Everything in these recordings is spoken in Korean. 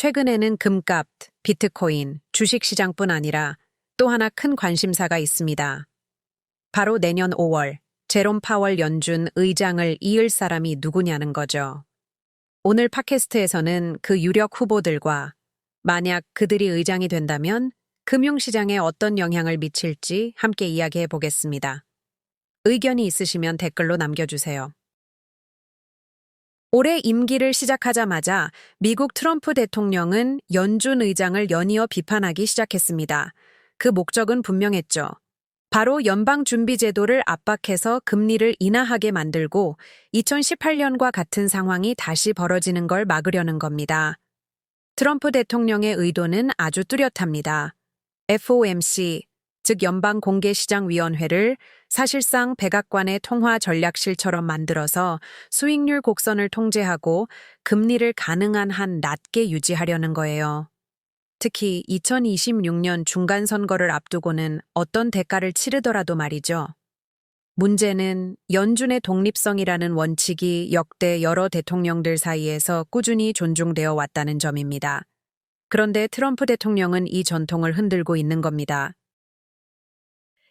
최근에는 금값, 비트코인, 주식시장뿐 아니라 또 하나 큰 관심사가 있습니다. 바로 내년 5월 제롬 파월 연준 의장을 이을 사람이 누구냐는 거죠. 오늘 팟캐스트에서는 그 유력 후보들과 만약 그들이 의장이 된다면 금융시장에 어떤 영향을 미칠지 함께 이야기해 보겠습니다. 의견이 있으시면 댓글로 남겨주세요. 올해 임기를 시작하자마자 미국 트럼프 대통령은 연준 의장을 연이어 비판하기 시작했습니다. 그 목적은 분명했죠. 바로 연방준비제도를 압박해서 금리를 인하하게 만들고 2018년과 같은 상황이 다시 벌어지는 걸 막으려는 겁니다. 트럼프 대통령의 의도는 아주 뚜렷합니다. FOMC, 즉 연방공개시장위원회를 사실상 백악관의 통화전략실처럼 만들어서 수익률 곡선을 통제하고 금리를 가능한 한 낮게 유지하려는 거예요. 특히 2026년 중간선거를 앞두고는 어떤 대가를 치르더라도 말이죠. 문제는 연준의 독립성이라는 원칙이 역대 여러 대통령들 사이에서 꾸준히 존중되어 왔다는 점입니다. 그런데 트럼프 대통령은 이 전통을 흔들고 있는 겁니다.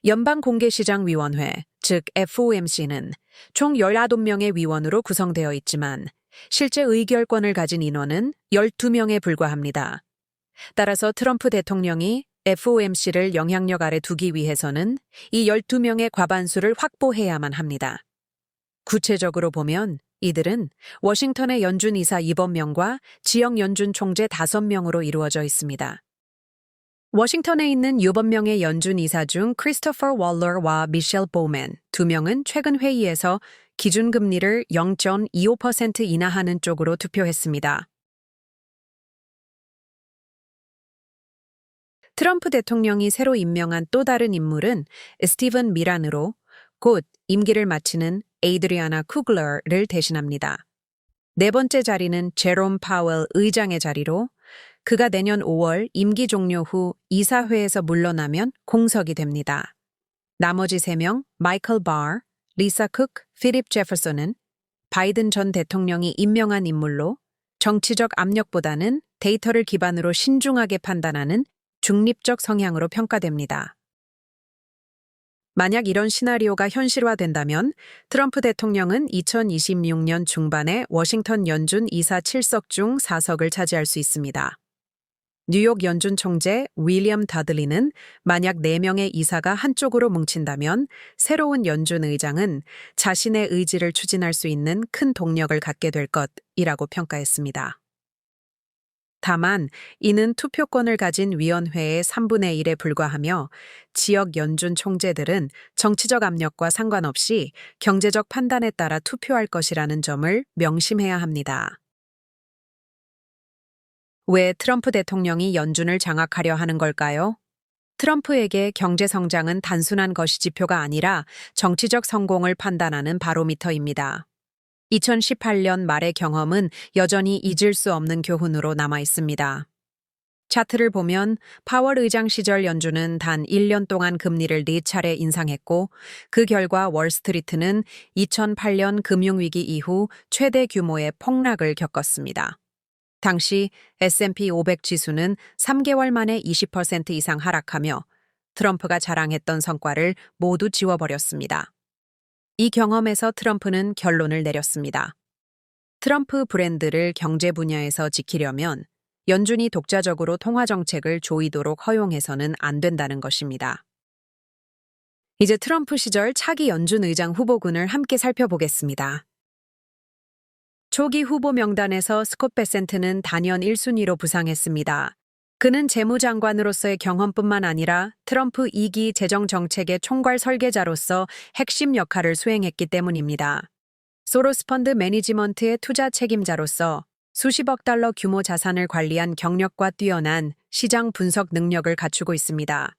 연방공개시장위원회, 즉 FOMC는 총 19명의 위원으로 구성되어 있지만 실제 의결권을 가진 인원은 12명에 불과합니다. 따라서 트럼프 대통령이 FOMC를 영향력 아래 두기 위해서는 이 12명의 과반수를 확보해야만 합니다. 구체적으로 보면 이들은 워싱턴의 연준 이사 7명과 지역 연준 총재 5명으로 이루어져 있습니다. 워싱턴에 있는 7명의 연준 이사 중 크리스토퍼 월러와 미셸 보맨 2명은 최근 회의에서 기준금리를 0.25% 인하하는 쪽으로 투표했습니다. 트럼프 대통령이 새로 임명한 또 다른 인물은 스티븐 미란으로 곧 임기를 마치는 에이드리아나 쿠글러를 대신합니다. 네 번째 자리는 제롬 파웰 의장의 자리로 그가 내년 5월 임기 종료 후 이사회에서 물러나면 공석이 됩니다. 나머지 3명 마이클 바, 리사 쿡, 필립 제퍼슨은 바이든 전 대통령이 임명한 인물로 정치적 압력보다는 데이터를 기반으로 신중하게 판단하는 중립적 성향으로 평가됩니다. 만약 이런 시나리오가 현실화된다면 트럼프 대통령은 2026년 중반에 워싱턴 연준 이사 7석 중 4석을 차지할 수 있습니다. 뉴욕 연준 총재 윌리엄 다들리는 만약 4명의 이사가 한쪽으로 뭉친다면 새로운 연준 의장은 자신의 의지를 추진할 수 있는 큰 동력을 갖게 될 것이라고 평가했습니다. 다만 이는 투표권을 가진 위원회의 3분의 1에 불과하며 지역 연준 총재들은 정치적 압력과 상관없이 경제적 판단에 따라 투표할 것이라는 점을 명심해야 합니다. 왜 트럼프 대통령이 연준을 장악하려 하는 걸까요? 트럼프에게 경제 성장은 단순한 것이 지표가 아니라 정치적 성공을 판단하는 바로미터입니다. 2018년 말의 경험은 여전히 잊을 수 없는 교훈으로 남아 있습니다. 차트를 보면 파월 의장 시절 연준은 단 1년 동안 금리를 4차례 인상했고 그 결과 월스트리트는 2008년 금융위기 이후 최대 규모의 폭락을 겪었습니다. 당시 S&P 500 지수는 3개월 만에 20% 이상 하락하며 트럼프가 자랑했던 성과를 모두 지워버렸습니다. 이 경험에서 트럼프는 결론을 내렸습니다. 트럼프 브랜드를 경제 분야에서 지키려면 연준이 독자적으로 통화정책을 조이도록 허용해서는 안 된다는 것입니다. 이제 트럼프 시절 차기 연준 의장 후보군을 함께 살펴보겠습니다. 초기 후보 명단에서 스콧 베센트는 단연 1순위로 부상했습니다. 그는 재무장관으로서의 경험뿐만 아니라 트럼프 2기 재정정책의 총괄 설계자로서 핵심 역할을 수행했기 때문입니다. 소로스 펀드 매니지먼트의 투자 책임자로서 수십억 달러 규모 자산을 관리한 경력과 뛰어난 시장 분석 능력을 갖추고 있습니다.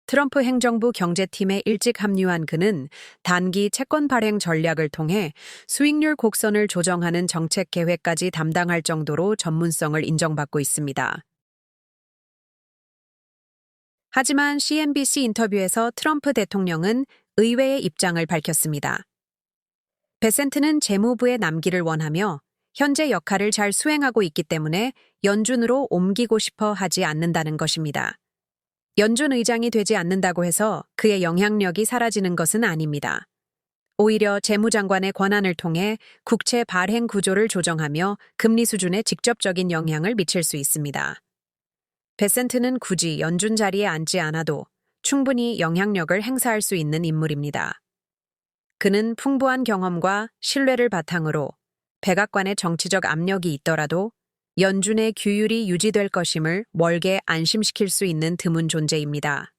트럼프 행정부 경제팀에 일찍 합류한 그는 단기 채권 발행 전략을 통해 수익률 곡선을 조정하는 정책 계획까지 담당할 정도로 전문성을 인정받고 있습니다. 하지만 CNBC 인터뷰에서 트럼프 대통령은 의외의 입장을 밝혔습니다. 베센트는 재무부에 남기를 원하며 현재 역할을 잘 수행하고 있기 때문에 연준으로 옮기고 싶어 하지 않는다는 것입니다. 연준 의장이 되지 않는다고 해서 그의 영향력이 사라지는 것은 아닙니다. 오히려 재무장관의 권한을 통해 국채 발행 구조를 조정하며 금리 수준에 직접적인 영향을 미칠 수 있습니다. 베센트는 굳이 연준 자리에 앉지 않아도 충분히 영향력을 행사할 수 있는 인물입니다. 그는 풍부한 경험과 신뢰를 바탕으로 백악관의 정치적 압력이 있더라도 연준의 규율이 유지될 것임을 멀게 안심시킬 수 있는 드문 존재입니다.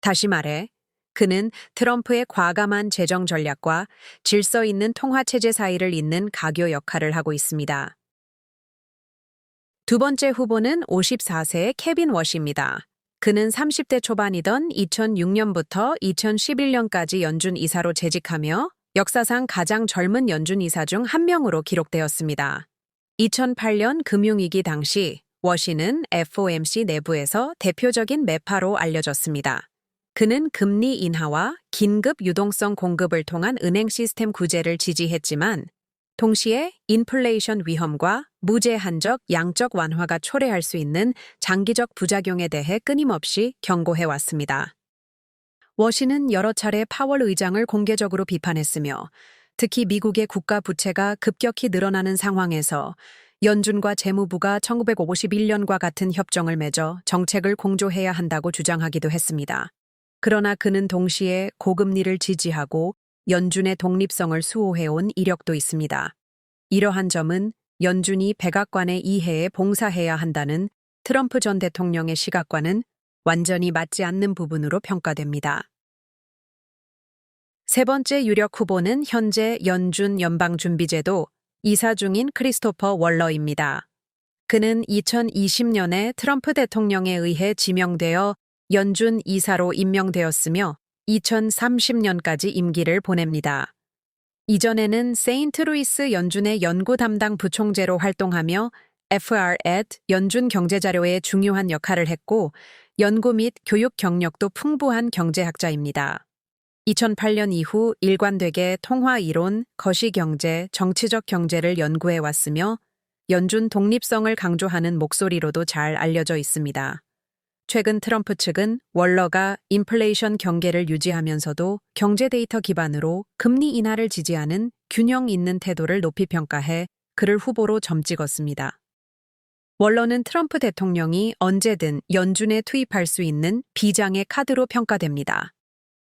다시 말해, 그는 트럼프의 과감한 재정 전략과 질서 있는 통화체제 사이를 잇는 가교 역할을 하고 있습니다. 두 번째 후보는 54세의 케빈 워시입니다. 그는 30대 초반이던 2006년부터 2011년까지 연준 이사로 재직하며 역사상 가장 젊은 연준 이사 중 한 명으로 기록되었습니다. 2008년 금융위기 당시 워시는 FOMC 내부에서 대표적인 매파로 알려졌습니다. 그는 금리 인하와 긴급 유동성 공급을 통한 은행 시스템 구제를 지지했지만 동시에 인플레이션 위험과 무제한적 양적 완화가 초래할 수 있는 장기적 부작용에 대해 끊임없이 경고해왔습니다. 워시는 여러 차례 파월 의장을 공개적으로 비판했으며 특히 미국의 국가 부채가 급격히 늘어나는 상황에서 연준과 재무부가 1951년과 같은 협정을 맺어 정책을 공조해야 한다고 주장하기도 했습니다. 그러나 그는 동시에 고금리를 지지하고 연준의 독립성을 수호해온 이력도 있습니다. 이러한 점은 연준이 백악관의 이해에 봉사해야 한다는 트럼프 전 대통령의 시각과는 완전히 맞지 않는 부분으로 평가됩니다. 세 번째 유력 후보는 현재 연준 연방준비제도 이사 중인 크리스토퍼 월러입니다. 그는 2020년에 트럼프 대통령에 의해 지명되어 연준 이사로 임명되었으며 2030년까지 임기를 보냅니다. 이전에는 세인트루이스 연준의 연구 담당 부총재로 활동하며 FR@ 연준 경제자료에 중요한 역할을 했고 연구 및 교육 경력도 풍부한 경제학자입니다. 2008년 이후 일관되게 통화이론, 거시경제, 정치적 경제를 연구해 왔으며 연준 독립성을 강조하는 목소리로도 잘 알려져 있습니다. 최근 트럼프 측은 월러가 인플레이션 경계를 유지하면서도 경제 데이터 기반으로 금리 인하를 지지하는 균형 있는 태도를 높이 평가해 그를 후보로 점찍었습니다. 월러는 트럼프 대통령이 언제든 연준에 투입할 수 있는 비장의 카드로 평가됩니다.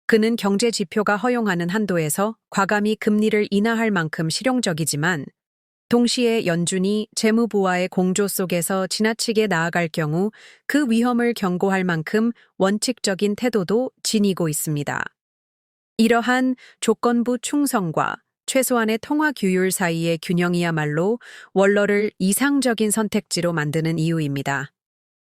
그는 경제 지표가 허용하는 한도에서 과감히 금리를 인하할 만큼 실용적이지만 동시에 연준이 재무부와의 공조 속에서 지나치게 나아갈 경우 그 위험을 경고할 만큼 원칙적인 태도도 지니고 있습니다. 이러한 조건부 충성과 최소한의 통화 규율 사이의 균형이야말로 월러를 이상적인 선택지로 만드는 이유입니다.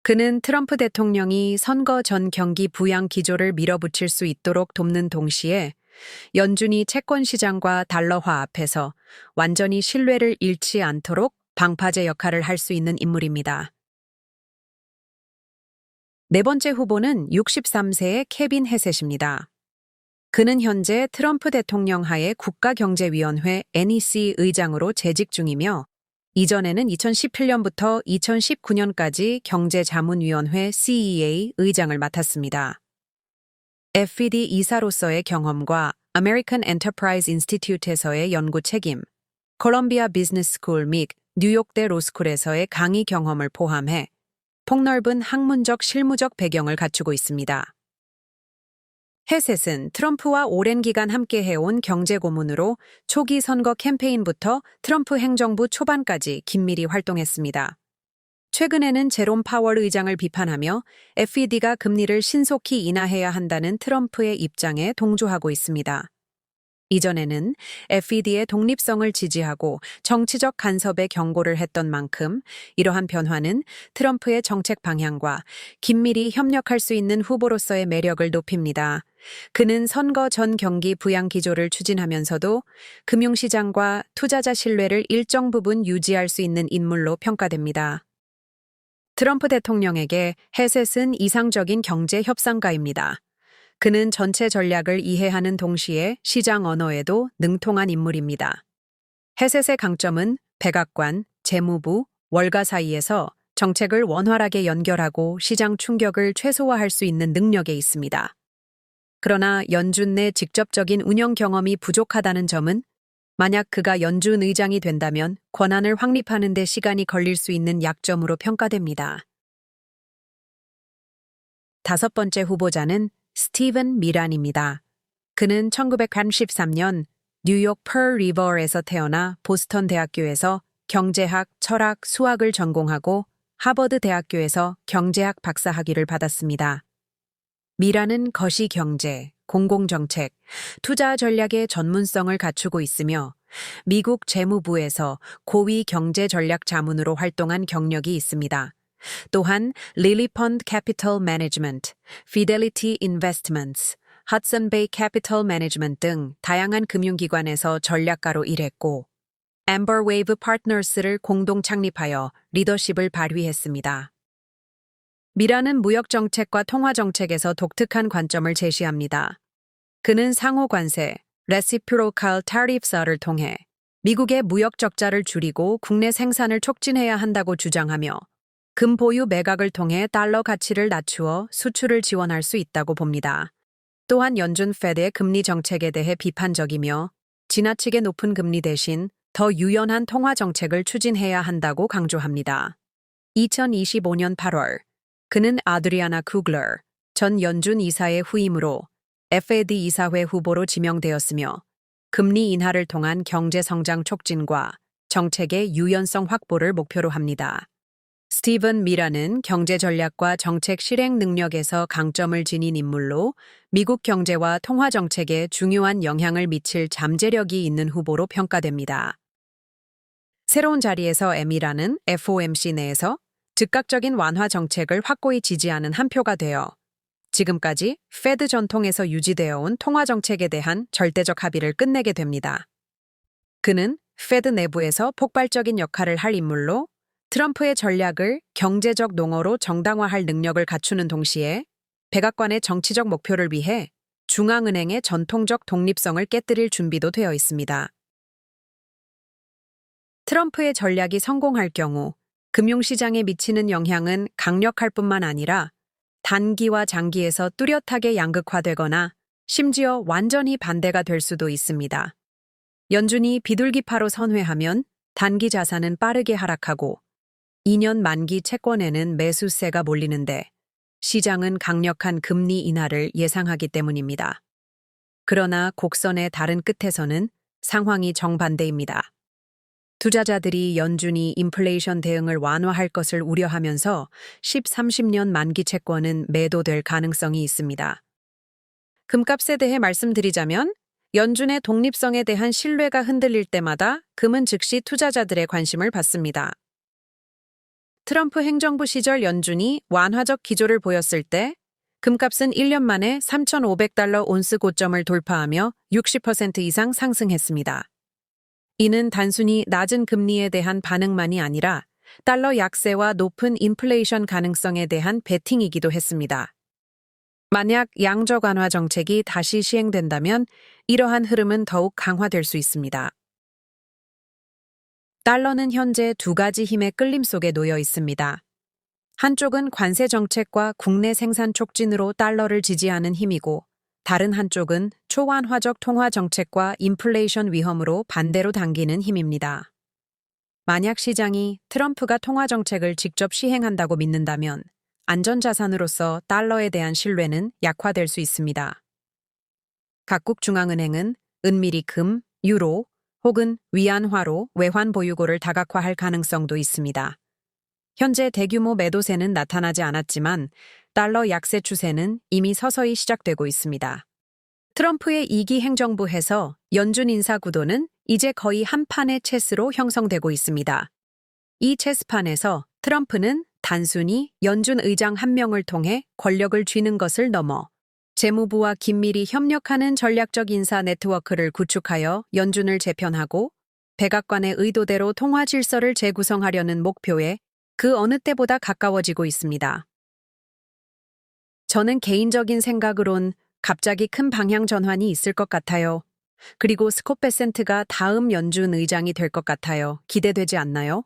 그는 트럼프 대통령이 선거 전 경기 부양 기조를 밀어붙일 수 있도록 돕는 동시에 연준이 채권 시장과 달러화 앞에서 완전히 신뢰를 잃지 않도록 방파제 역할을 할 수 있는 인물입니다. 네 번째 후보는 63세의 케빈 헤셋입니다. 그는 현재 트럼프 대통령 하에 국가경제위원회 NEC 의장으로 재직 중이며 이전에는 2017년부터 2019년까지 경제자문위원회 CEA 의장을 맡았습니다. FED 이사로서의 경험과 American Enterprise Institute에서의 연구 책임, 콜롬비아 비즈니스 스쿨 및 뉴욕대 로스쿨에서의 강의 경험을 포함해 폭넓은 학문적 실무적 배경을 갖추고 있습니다. 헤셋은 트럼프와 오랜 기간 함께해온 경제고문으로 초기 선거 캠페인부터 트럼프 행정부 초반까지 긴밀히 활동했습니다. 최근에는 제롬 파월 의장을 비판하며 FED가 금리를 신속히 인하해야 한다는 트럼프의 입장에 동조하고 있습니다. 이전에는 FED의 독립성을 지지하고 정치적 간섭에 경고를 했던 만큼 이러한 변화는 트럼프의 정책 방향과 긴밀히 협력할 수 있는 후보로서의 매력을 높입니다. 그는 선거 전 경기 부양 기조를 추진하면서도 금융시장과 투자자 신뢰를 일정 부분 유지할 수 있는 인물로 평가됩니다. 트럼프 대통령에게 헤셋은 이상적인 경제 협상가입니다. 그는 전체 전략을 이해하는 동시에 시장 언어에도 능통한 인물입니다. 헤셋의 강점은 백악관, 재무부, 월가 사이에서 정책을 원활하게 연결하고 시장 충격을 최소화할 수 있는 능력에 있습니다. 그러나 연준 내 직접적인 운영 경험이 부족하다는 점은 만약 그가 연준 의장이 된다면 권한을 확립하는 데 시간이 걸릴 수 있는 약점으로 평가됩니다. 다섯 번째 후보자는 스티븐 미란입니다. 그는 1983년 뉴욕 펄 리버에서 태어나 보스턴 대학교에서 경제학, 철학, 수학을 전공하고 하버드 대학교에서 경제학 박사 학위를 받았습니다. 미란은 거시경제, 공공정책, 투자 전략의 전문성을 갖추고 있으며 미국 재무부에서 고위 경제전략 자문으로 활동한 경력이 있습니다. 또한 릴리펀드 캐피털 매니지먼트, 피델리티 인베스트먼트, 핫슨 베이 캐피털 매니지먼트 등 다양한 금융기관에서 전략가로 일했고 앰버 웨이브 파트너스를 공동 창립하여 리더십을 발휘했습니다. 미라는 무역정책과 통화정책에서 독특한 관점을 제시합니다. 그는 상호관세, reciprocal tariffs를 통해 미국의 무역 적자를 줄이고 국내 생산을 촉진해야 한다고 주장하며 금 보유 매각을 통해 달러 가치를 낮추어 수출을 지원할 수 있다고 봅니다. 또한 연준 페드의 금리 정책에 대해 비판적이며 지나치게 높은 금리 대신 더 유연한 통화 정책을 추진해야 한다고 강조합니다. 2025년 8월 그는 아드리아나 쿠글러 전 연준 이사의 후임으로 FED 이사회 후보로 지명되었으며 금리 인하를 통한 경제 성장 촉진과 정책의 유연성 확보를 목표로 합니다. 스티븐 미라는 경제 전략과 정책 실행 능력에서 강점을 지닌 인물로 미국 경제와 통화 정책에 중요한 영향을 미칠 잠재력이 있는 후보로 평가됩니다. 새로운 자리에서 미라는 FOMC 내에서 즉각적인 완화 정책을 확고히 지지하는 한 표가 되어 지금까지 페드 전통에서 유지되어 온 통화 정책에 대한 절대적 합의를 끝내게 됩니다. 그는 페드 내부에서 폭발적인 역할을 할 인물로 트럼프의 전략을 경제적 농어로 정당화할 능력을 갖추는 동시에 백악관의 정치적 목표를 위해 중앙은행의 전통적 독립성을 깨뜨릴 준비도 되어 있습니다. 트럼프의 전략이 성공할 경우 금융시장에 미치는 영향은 강력할 뿐만 아니라 단기와 장기에서 뚜렷하게 양극화되거나 심지어 완전히 반대가 될 수도 있습니다. 연준이 비둘기파로 선회하면 단기 자산은 빠르게 하락하고 2년 만기 채권에는 매수세가 몰리는데 시장은 강력한 금리 인하를 예상하기 때문입니다. 그러나 곡선의 다른 끝에서는 상황이 정반대입니다. 투자자들이 연준이 인플레이션 대응을 완화할 것을 우려하면서 10, 30년 만기 채권은 매도될 가능성이 있습니다. 금값에 대해 말씀드리자면 연준의 독립성에 대한 신뢰가 흔들릴 때마다 금은 즉시 투자자들의 관심을 받습니다. 트럼프 행정부 시절 연준이 완화적 기조를 보였을 때 금값은 1년 만에 3,500달러 온스 고점을 돌파하며 60% 이상 상승했습니다. 이는 단순히 낮은 금리에 대한 반응만이 아니라 달러 약세와 높은 인플레이션 가능성에 대한 베팅이기도 했습니다. 만약 양적 완화 정책이 다시 시행된다면 이러한 흐름은 더욱 강화될 수 있습니다. 달러는 현재 두 가지 힘의 끌림 속에 놓여 있습니다. 한쪽은 관세 정책과 국내 생산 촉진으로 달러를 지지하는 힘이고 다른 한쪽은 초완화적 통화 정책과 인플레이션 위험으로 반대로 당기는 힘입니다. 만약 시장이 트럼프가 통화 정책을 직접 시행한다고 믿는다면 안전자산으로서 달러에 대한 신뢰는 약화될 수 있습니다. 각국 중앙은행은 은밀히 금, 유로 혹은 위안화로 외환 보유고를 다각화할 가능성도 있습니다. 현재 대규모 매도세는 나타나지 않았지만 달러 약세 추세는 이미 서서히 시작되고 있습니다. 트럼프의 2기 행정부에서 연준 인사 구도는 이제 거의 한 판의 체스로 형성되고 있습니다. 이 체스판에서 트럼프는 단순히 연준 의장 한 명을 통해 권력을 쥐는 것을 넘어 재무부와 긴밀히 협력하는 전략적 인사 네트워크를 구축하여 연준을 재편하고 백악관의 의도대로 통화 질서를 재구성하려는 목표에 그 어느 때보다 가까워지고 있습니다. 저는 개인적인 생각으론 갑자기 큰 방향 전환이 있을 것 같아요. 그리고 스콧 베센트가 다음 연준 의장이 될 것 같아요. 기대되지 않나요?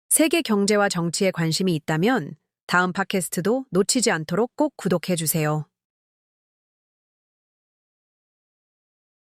세계 경제와 정치에 관심이 있다면 다음 팟캐스트도 놓치지 않도록 꼭 구독해 주세요.